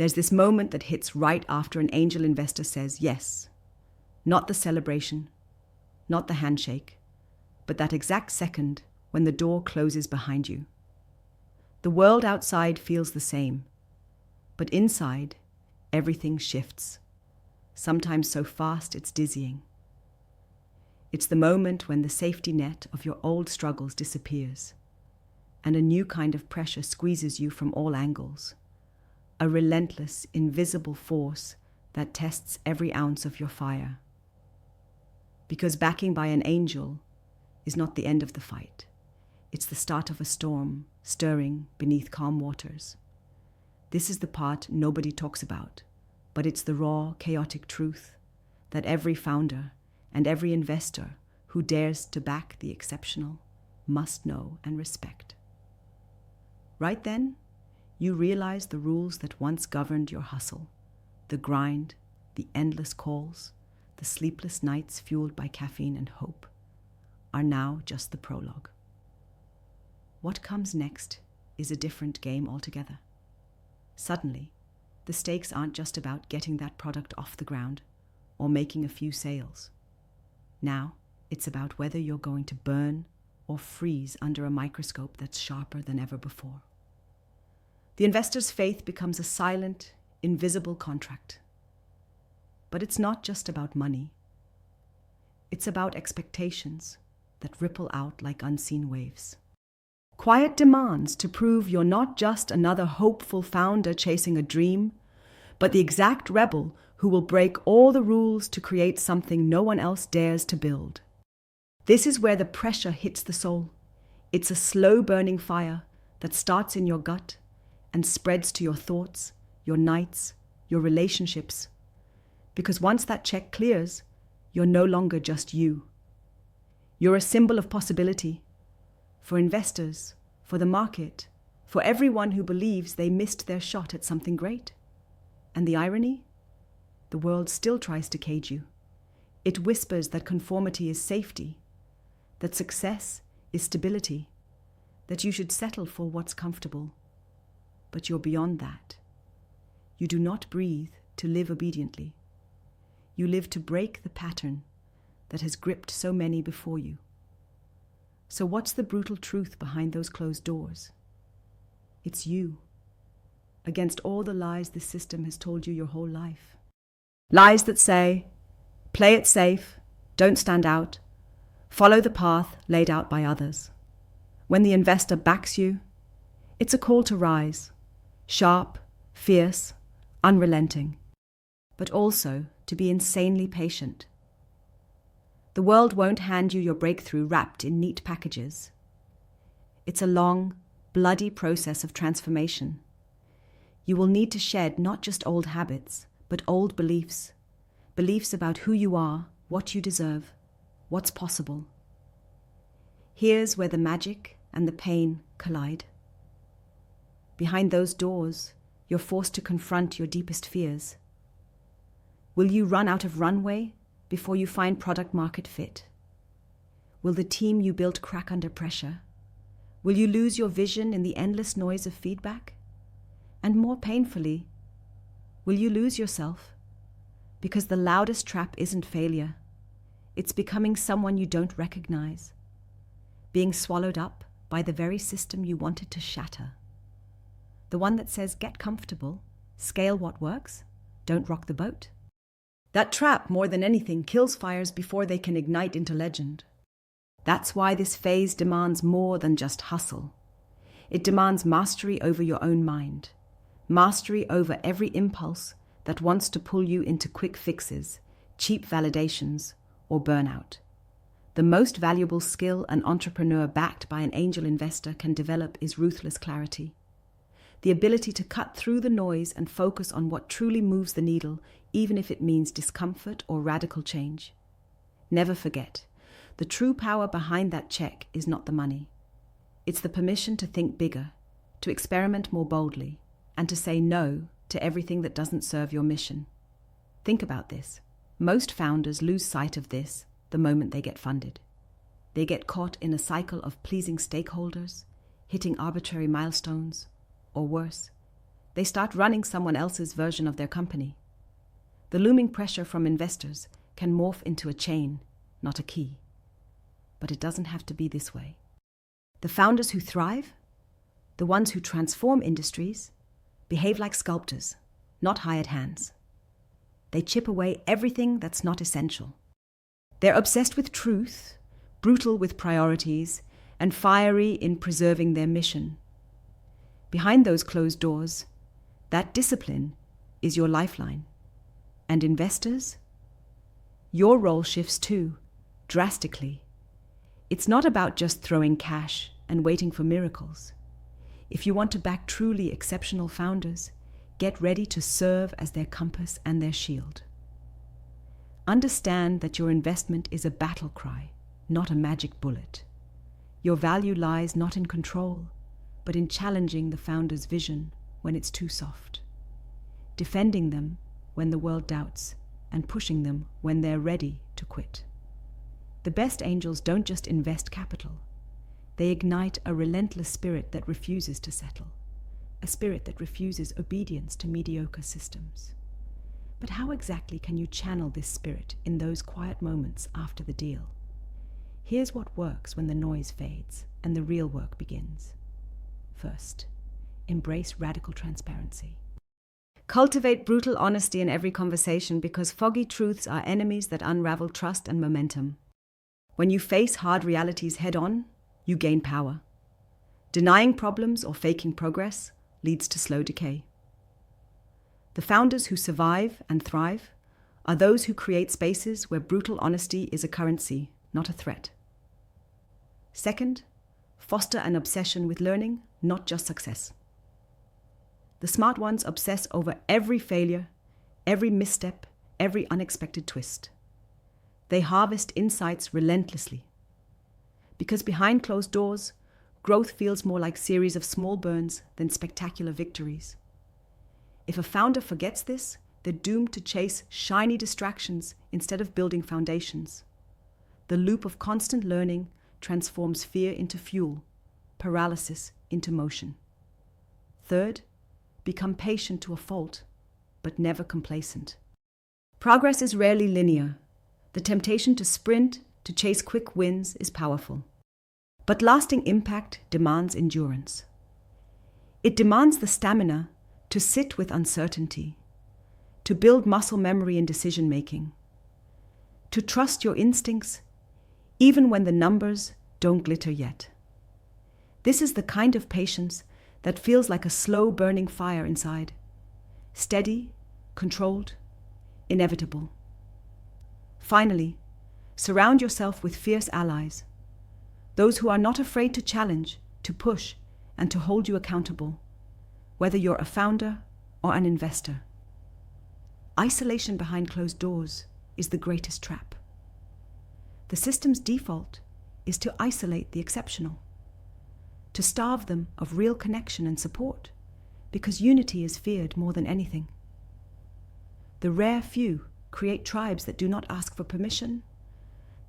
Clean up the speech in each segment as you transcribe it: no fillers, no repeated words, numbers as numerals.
There's this moment that hits right after an angel investor says yes. Not the celebration, not the handshake, but that exact second when the door closes behind you. The world outside feels the same, but inside, everything shifts, sometimes so fast it's dizzying. It's the moment when the safety net of your old struggles disappears, and a new kind of pressure squeezes you from all angles, a relentless, invisible force that tests every ounce of your fire. Because backing by an angel is not the end of the fight. It's the start of a storm stirring beneath calm waters. This is the part nobody talks about, but it's the raw, chaotic truth that every founder and every investor who dares to back the exceptional must know and respect. Right then, you realize the rules that once governed your hustle, the grind, the endless calls, the sleepless nights fueled by caffeine and hope, are now just the prologue. What comes next is a different game altogether. Suddenly, the stakes aren't just about getting that product off the ground or making a few sales. Now, it's about whether you're going to burn or freeze under a microscope that's sharper than ever before. The investor's faith becomes a silent, invisible contract. But it's not just about money. It's about expectations that ripple out like unseen waves. Quiet demands to prove you're not just another hopeful founder chasing a dream, but the exact rebel who will break all the rules to create something no one else dares to build. This is where the pressure hits the soul. It's a slow-burning fire that starts in your gut and spreads to your thoughts, your nights, your relationships. Because once that check clears, you're no longer just you. You're a symbol of possibility for investors, for the market, for everyone who believes they missed their shot at something great. And the irony? The world still tries to cage you. It whispers that conformity is safety, that success is stability, that you should settle for what's comfortable. But you're beyond that. You do not breathe to live obediently. You live to break the pattern that has gripped so many before you. So what's the brutal truth behind those closed doors? It's you, against all the lies this system has told you your whole life. Lies that say, play it safe, don't stand out, follow the path laid out by others. When the investor backs you, it's a call to rise, sharp, fierce, unrelenting, but also to be insanely patient. The world won't hand you your breakthrough wrapped in neat packages. It's a long, bloody process of transformation. You will need to shed not just old habits, but old beliefs. Beliefs about who you are, what you deserve, what's possible. Here's where the magic and the pain collide. Behind those doors, you're forced to confront your deepest fears. Will you run out of runway before you find product market fit? Will the team you built crack under pressure? Will you lose your vision in the endless noise of feedback? And more painfully, will you lose yourself? Because the loudest trap isn't failure. It's becoming someone you don't recognize, being swallowed up by the very system you wanted to shatter. The one that says, get comfortable, scale what works, don't rock the boat. That trap, more than anything, kills fires before they can ignite into legend. That's why this phase demands more than just hustle. It demands mastery over your own mind, mastery over every impulse that wants to pull you into quick fixes, cheap validations, or burnout. The most valuable skill an entrepreneur backed by an angel investor can develop is ruthless clarity. The ability to cut through the noise and focus on what truly moves the needle, even if it means discomfort or radical change. Never forget, the true power behind that check is not the money. It's the permission to think bigger, to experiment more boldly, and to say no to everything that doesn't serve your mission. Think about this. Most founders lose sight of this the moment they get funded. They get caught in a cycle of pleasing stakeholders, hitting arbitrary milestones, or worse, They start running someone else's version of their company. The looming pressure from investors can morph into a chain, not a key. But it doesn't have to be this way. The founders who thrive, the ones who transform industries, behave like sculptors, not hired hands. They chip away everything that's not essential. They're obsessed with truth, brutal with priorities, and fiery in preserving their mission. Behind those closed doors, that discipline is your lifeline. And investors? Your role shifts too, drastically. It's not about just throwing cash and waiting for miracles. If you want to back truly exceptional founders, get ready to serve as their compass and their shield. Understand that your investment is a battle cry, not a magic bullet. Your value lies not in control, but in challenging the founder's vision when it's too soft, defending them when the world doubts, and pushing them when they're ready to quit. The best angels don't just invest capital. They ignite a relentless spirit that refuses to settle, a spirit that refuses obedience to mediocre systems. But how exactly can you channel this spirit in those quiet moments after the deal? Here's what works when the noise fades and the real work begins. First, embrace radical transparency. Cultivate brutal honesty in every conversation because foggy truths are enemies that unravel trust and momentum. When you face hard realities head-on, you gain power. Denying problems or faking progress leads to slow decay. The founders who survive and thrive are those who create spaces where brutal honesty is a currency, not a threat. Second, foster an obsession with learning, not just success. The smart ones obsess over every failure, every misstep, every unexpected twist. They harvest insights relentlessly. Because behind closed doors, growth feels more like series of small burns than spectacular victories. If a founder forgets this, they're doomed to chase shiny distractions instead of building foundations. The loop of constant learning transforms fear into fuel, paralysis into motion. Third, become patient to a fault, but never complacent. Progress is rarely linear. The temptation to sprint, to chase quick wins is powerful. But lasting impact demands endurance. It demands the stamina to sit with uncertainty, to build muscle memory in decision-making, to trust your instincts even when the numbers don't glitter yet. This is the kind of patience that feels like a slow burning fire inside. Steady, controlled, inevitable. Finally, surround yourself with fierce allies, those who are not afraid to challenge, to push, and to hold you accountable, whether you're a founder or an investor. Isolation behind closed doors is the greatest trap. The system's default is to isolate the exceptional, to starve them of real connection and support, because unity is feared more than anything. The rare few create tribes that do not ask for permission,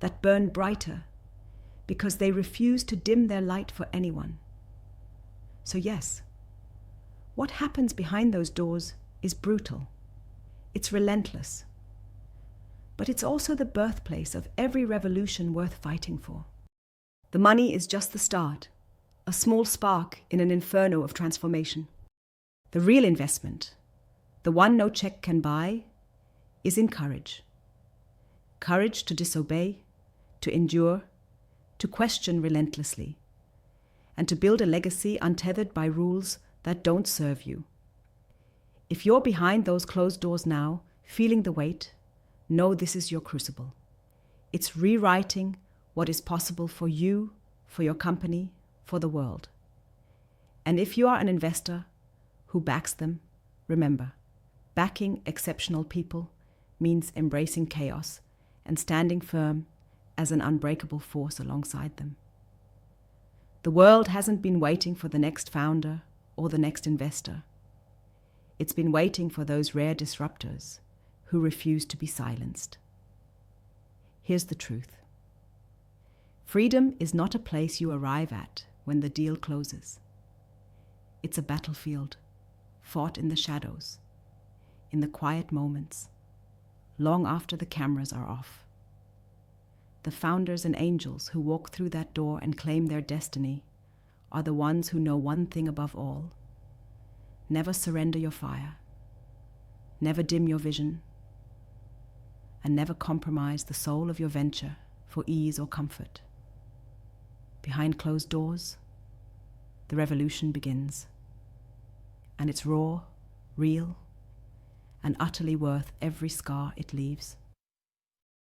that burn brighter because they refuse to dim their light for anyone. So yes, what happens behind those doors is brutal. It's relentless. But it's also the birthplace of every revolution worth fighting for. The money is just the start, a small spark in an inferno of transformation. The real investment, the one no check can buy, is in courage. Courage to disobey, to endure, to question relentlessly, and to build a legacy untethered by rules that don't serve you. If you're behind those closed doors now, feeling the weight, know this is your crucible. It's rewriting what is possible for you, for your company, for the world. And if you are an investor who backs them, remember, backing exceptional people means embracing chaos and standing firm as an unbreakable force alongside them. The world hasn't been waiting for the next founder or the next investor. It's been waiting for those rare disruptors who refuse to be silenced. Here's the truth. Freedom is not a place you arrive at when the deal closes. It's a battlefield fought in the shadows, in the quiet moments, long after the cameras are off. The founders and angels who walk through that door and claim their destiny are the ones who know one thing above all: never surrender your fire, never dim your vision, and never compromise the soul of your venture for ease or comfort. Behind closed doors, the revolution begins, and it's raw, real, and utterly worth every scar it leaves.